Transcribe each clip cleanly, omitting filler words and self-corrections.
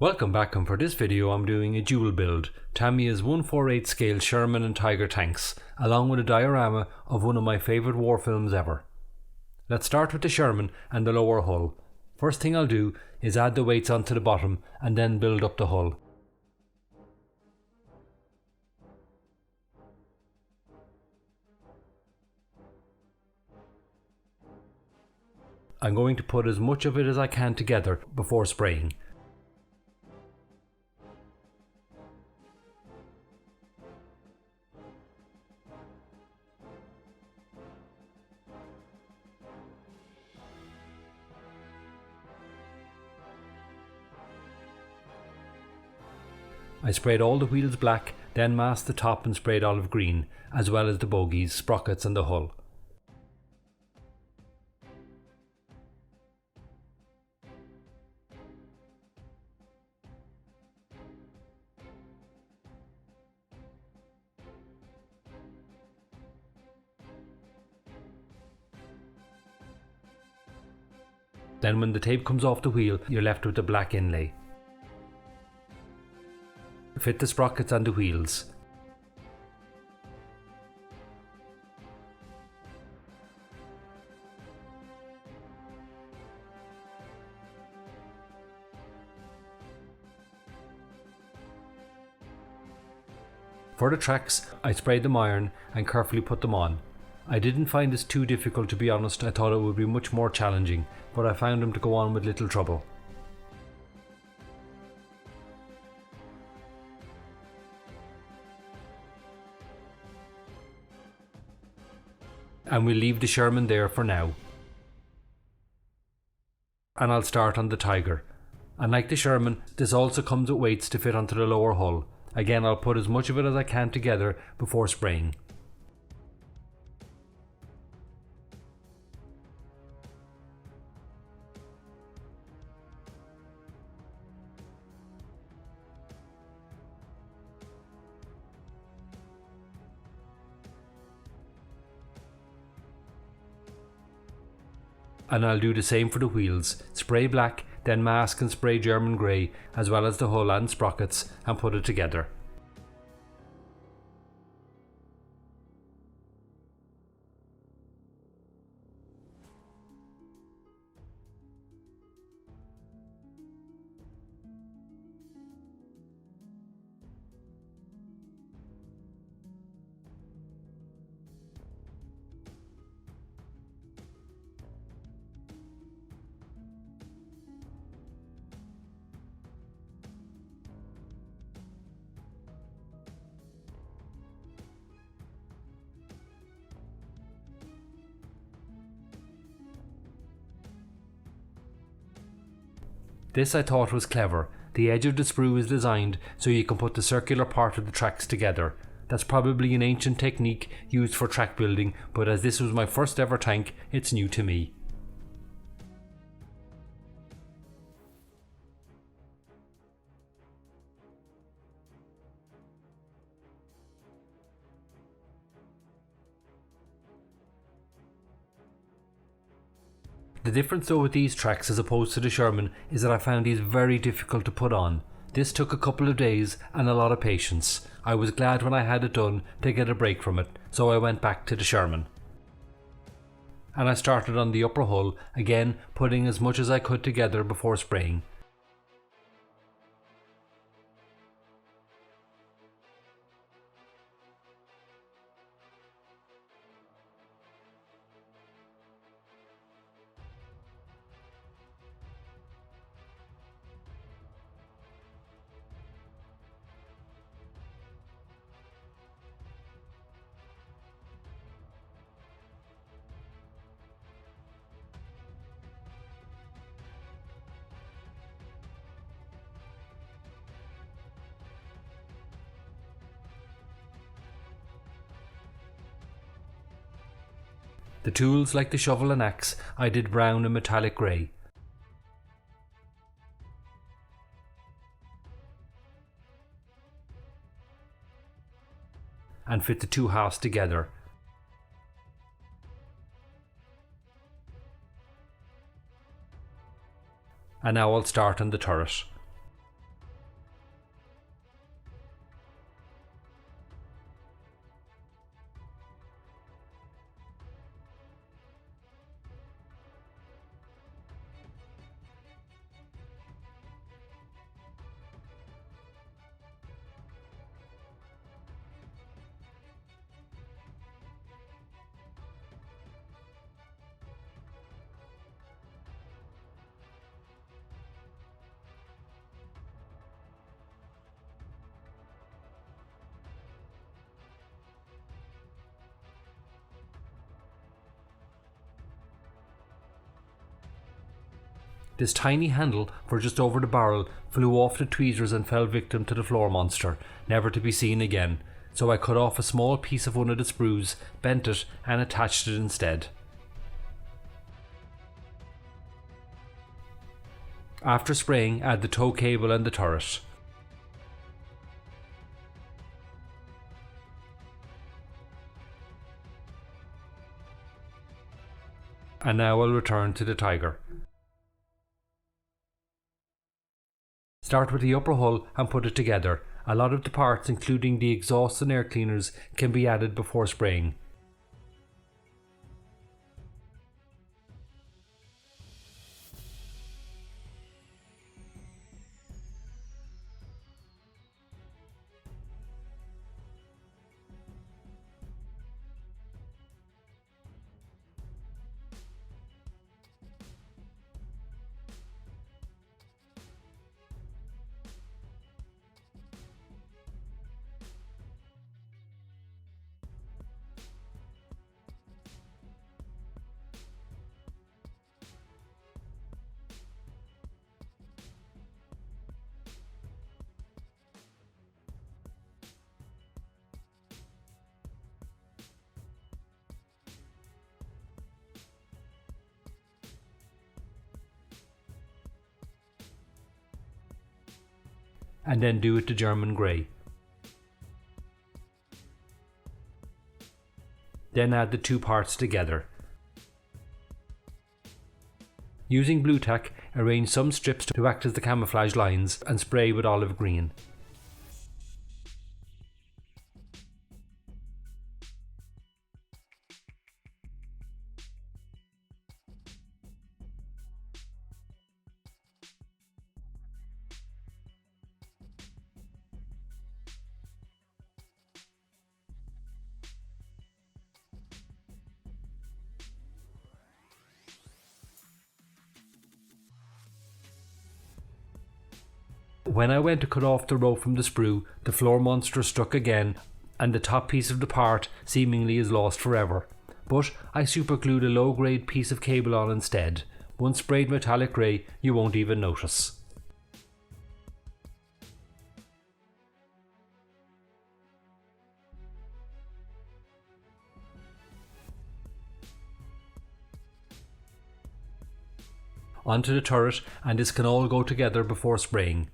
Welcome back, and for this video I'm doing a dual build, Tamiya's 1/4/8 scale Sherman and Tiger tanks, along with a diorama of one of my favourite war films ever. Let's start with the Sherman and the lower hull. First thing I'll do is add the weights onto the bottom and then build up the hull. I'm going to put as much of it as I can together before spraying. I sprayed all the wheels black, then masked the top and sprayed olive green, as well as the bogies, sprockets and the hull. Then when the tape comes off the wheel, you're left with the black inlay. Fit the sprockets and the wheels. For the tracks, I sprayed them iron and carefully put them on. I didn't find this too difficult, to be honest. I thought it would be much more challenging, but I found them to go on with little trouble. And we'll leave the Sherman there for now. And I'll start on the Tiger. And like the Sherman, this also comes with weights to fit onto the lower hull. Again, I'll put as much of it as I can together before spraying. And I'll do the same for the wheels. Spray black, then mask and spray German grey, as well as the hull and sprockets, and put it together. This I thought was clever. The edge of the sprue is designed so you can put the circular part of the tracks together. That's probably an ancient technique used for track building, but as this was my first ever tank, it's new to me. The difference though with these tracks as opposed to the Sherman is that I found these very difficult to put on. This took a couple of days and a lot of patience. I was glad when I had it done to get a break from it, so I went back to the Sherman. And I started on the upper hull, again putting as much as I could together before spraying. The tools, like the shovel and axe, I did brown and metallic grey. And fit the two halves together. And now I'll start on the turret. This tiny handle for just over the barrel flew off the tweezers and fell victim to the floor monster, never to be seen again, so I cut off a small piece of one of the sprues, bent it and attached it instead. After spraying, add the tow cable and the turret. And now I'll return to the Tiger. Start with the upper hull and put it together. A lot of the parts, including the exhaust and air cleaners, can be added before spraying. And then do it to German grey. Then add the two parts together. Using blue tack, arrange some strips to act as the camouflage lines and spray with olive green. When I went to cut off the rope from the sprue, the floor monster struck again and the top piece of the part seemingly is lost forever. But I superglued a low grade piece of cable on instead. Once sprayed metallic grey, you won't even notice. Onto the turret, and this can all go together before spraying.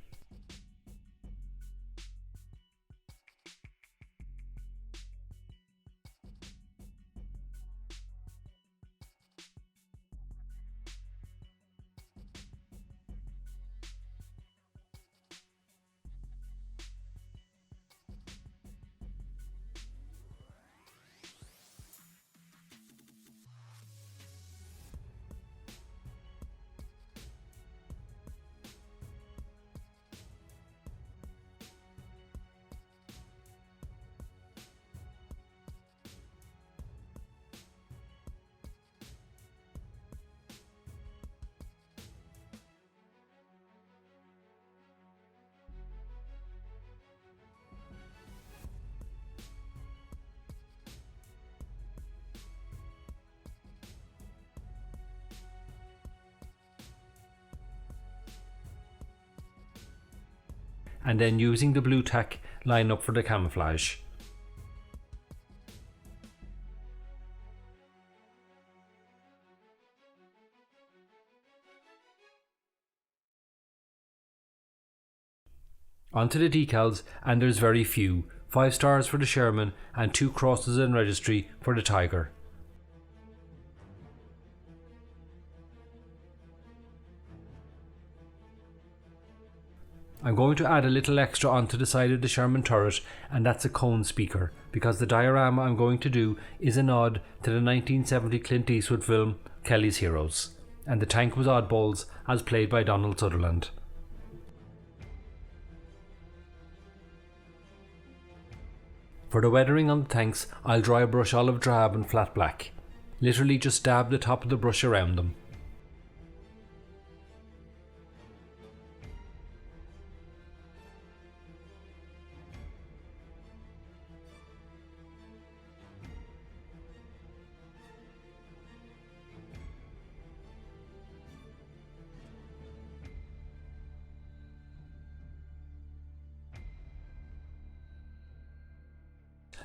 And then using the blue tack, line up for the camouflage. Onto the decals, and there's very few. 5 stars for the Sherman and 2 crosses and registry for the Tiger. I'm going to add a little extra onto the side of the Sherman turret, and that's a cone speaker, because the diorama I'm going to do is a nod to the 1970 Clint Eastwood film Kelly's Heroes, and the tank was Oddballs as played by Donald Sutherland. For the weathering on the tanks, I'll dry brush olive drab and flat black. Literally just dab the top of the brush around them.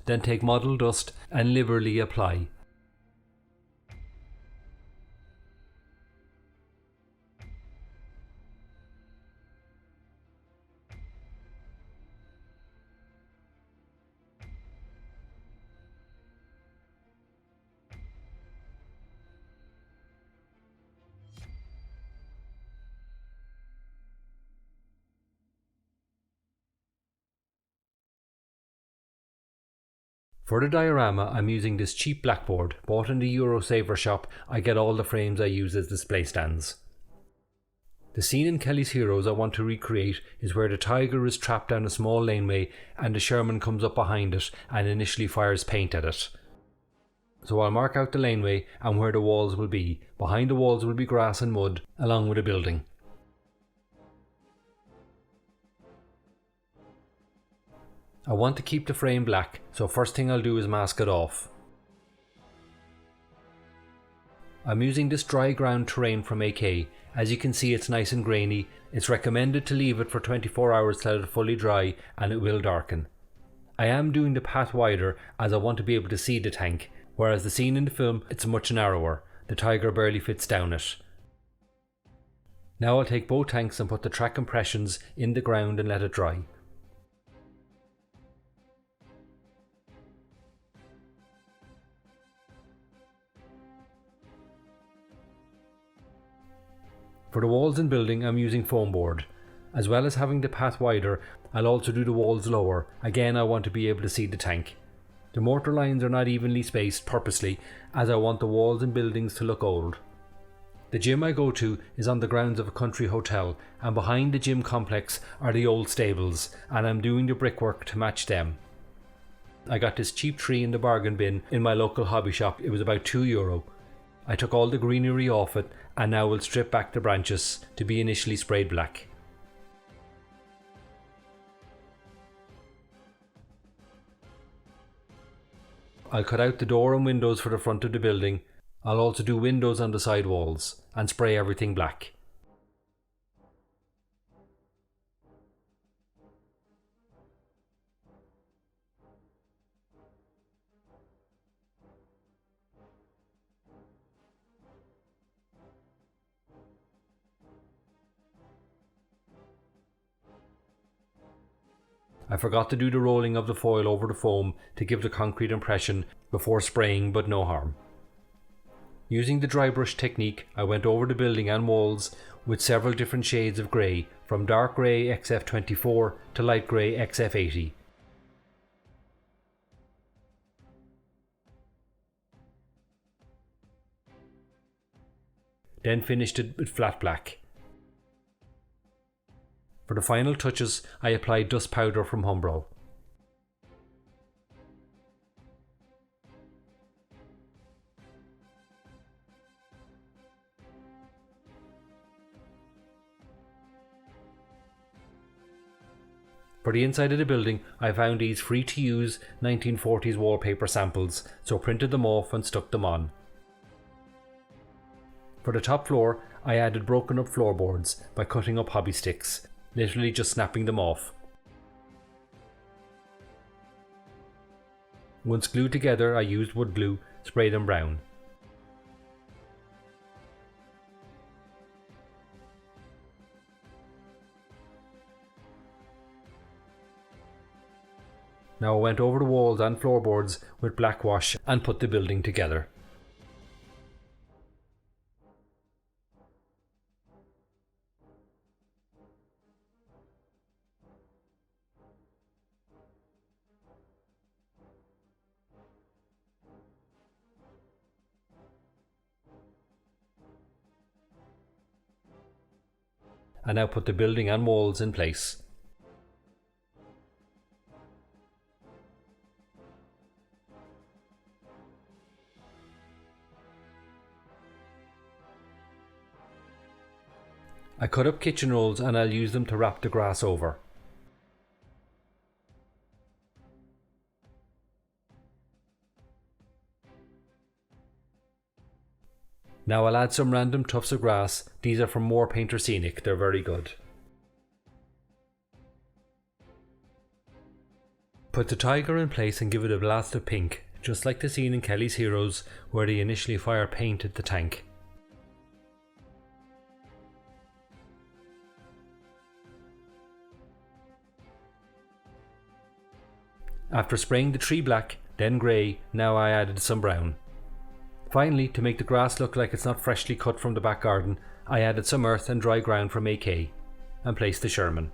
then take model dust and liberally apply. For the diorama, I'm using this cheap blackboard, bought in the Eurosaver shop. I get all the frames I use as display stands. The scene in Kelly's Heroes I want to recreate is where the Tiger is trapped down a small laneway and the Sherman comes up behind it and initially fires paint at it. So I'll mark out the laneway and where the walls will be. Behind the walls will be grass and mud, along with a building. I want to keep the frame black, so first thing I'll do is mask it off. I'm using this dry ground terrain from AK. As you can see, it's nice and grainy. It's recommended to leave it for 24 hours to let it fully dry, and it will darken. I am doing the path wider as I want to be able to see the tank, whereas the scene in the film, it's much narrower. The Tiger barely fits down it. Now I'll take both tanks and put the track impressions in the ground and let it dry. For the walls and building, I'm using foam board. As well as having the path wider, I'll also do the walls lower. Again, I want to be able to see the tank. The mortar lines are not evenly spaced purposely, as I want the walls and buildings to look old. The gym I go to is on the grounds of a country hotel, and behind the gym complex are the old stables, and I'm doing the brickwork to match them. I got this cheap tree in the bargain bin in my local hobby shop. It was about €2. I took all the greenery off it and now will strip back the branches to be initially sprayed black. I'll cut out the door and windows for the front of the building. I'll also do windows on the side walls and spray everything black. I forgot to do the rolling of the foil over the foam to give the concrete impression before spraying, but no harm. Using the dry brush technique, I went over the building and walls with several different shades of grey, from dark grey XF24 to light grey XF80. Then finished it with flat black. For the final touches, I applied dust powder from Humbrol. For the inside of the building, I found these free to use 1940s wallpaper samples, so printed them off and stuck them on. For the top floor, I added broken up floorboards by cutting up hobby sticks, literally just snapping them off. Once glued together, I used wood glue, sprayed them brown. Now I went over the walls and floorboards with black wash and put the building together. And now put the building and walls in place. I cut up kitchen rolls and I'll use them to wrap the grass over. Now I'll add some random tufts of grass. These are from More Painter Scenic, they're very good. Put the Tiger in place and give it a blast of pink, just like the scene in Kelly's Heroes where they initially fire paint at the tank. After spraying the tree black, then grey, now I added some brown. Finally, to make the grass look like it's not freshly cut from the back garden, I added some earth and dry ground from AK, and placed the Sherman.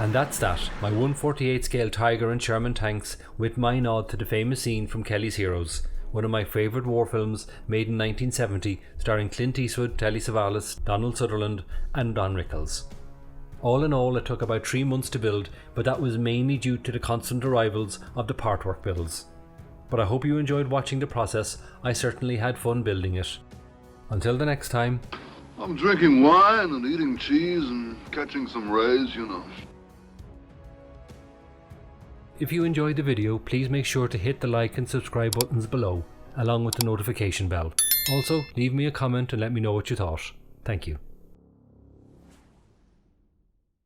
And that's that, my 1/48 scale Tiger and Sherman tanks with my nod to the famous scene from Kelly's Heroes, one of my favourite war films made in 1970 starring Clint Eastwood, Telly Savalas, Donald Sutherland and Don Rickles. All in all, it took about 3 months to build, but that was mainly due to the constant arrivals of the part work builds. But I hope you enjoyed watching the process. I certainly had fun building it. Until the next time. I'm drinking wine and eating cheese and catching some rays, you know. If you enjoyed the video, please make sure to hit the like and subscribe buttons below, along with the notification bell. Also, leave me a comment and let me know what you thought. Thank you.